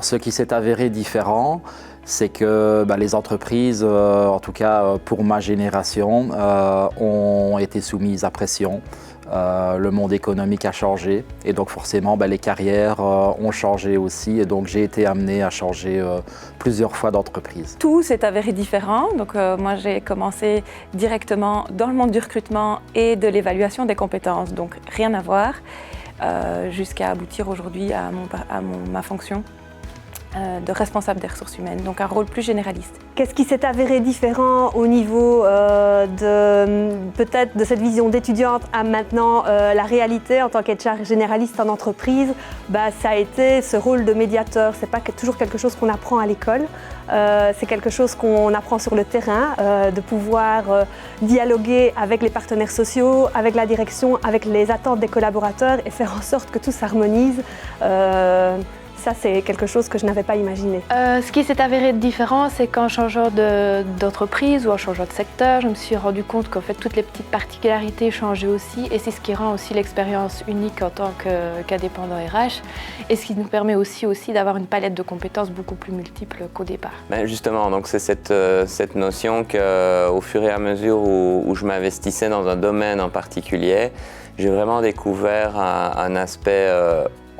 Alors, ce qui s'est avéré différent, c'est que les entreprises, en tout cas pour ma génération, ont été soumises à pression. Le monde économique a changé et donc forcément les carrières ont changé aussi et donc j'ai été amené à changer plusieurs fois d'entreprise. Tout s'est avéré différent, donc moi j'ai commencé directement dans le monde du recrutement et de l'évaluation des compétences, donc rien à voir, jusqu'à aboutir aujourd'hui à ma fonction de responsable des ressources humaines, donc un rôle plus généraliste. Qu'est-ce qui s'est avéré différent au niveau peut-être de cette vision d'étudiante à maintenant la réalité en tant qu'HR généraliste en entreprise? Ça a été ce rôle de médiateur. C'est pas toujours quelque chose qu'on apprend à l'école, c'est quelque chose qu'on apprend sur le terrain, de pouvoir dialoguer avec les partenaires sociaux, avec la direction, avec les attentes des collaborateurs et faire en sorte que tout s'harmonise. Ça, c'est quelque chose que je n'avais pas imaginé. Ce qui s'est avéré différent, c'est qu'en changeant d'entreprise ou en changeant de secteur, je me suis rendu compte qu'en fait, toutes les petites particularités changeaient aussi. Et c'est ce qui rend aussi l'expérience unique en tant qu'indépendant RH. Et ce qui nous permet aussi d'avoir une palette de compétences beaucoup plus multiples qu'au départ. Justement, donc c'est cette notion qu'au fur et à mesure où je m'investissais dans un domaine en particulier, j'ai vraiment découvert un aspect,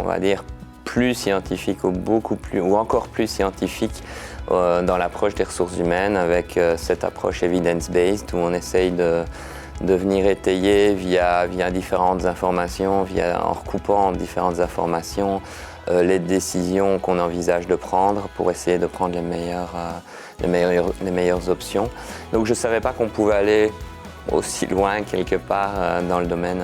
on va dire, plus scientifique ou encore plus scientifique dans l'approche des ressources humaines avec cette approche evidence-based où on essaye de venir étayer via différentes informations, en recoupant différentes informations les décisions qu'on envisage de prendre pour essayer de prendre les meilleures options. Donc je ne savais pas qu'on pouvait aller aussi loin quelque part dans le domaine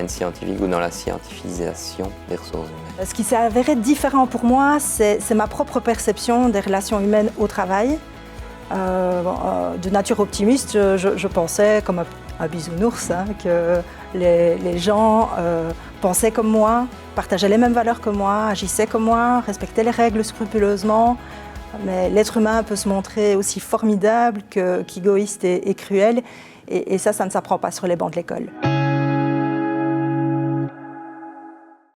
scientifique ou dans la scientifisation des ressources humaines. Ce qui s'est avéré différent pour moi, c'est ma propre perception des relations humaines au travail. De nature optimiste, je pensais, comme un bisounours, que les gens pensaient comme moi, partageaient les mêmes valeurs que moi, agissaient comme moi, respectaient les règles scrupuleusement. Mais l'être humain peut se montrer aussi formidable qu'égoïste et cruel. Et ça ne s'apprend pas sur les bancs de l'école.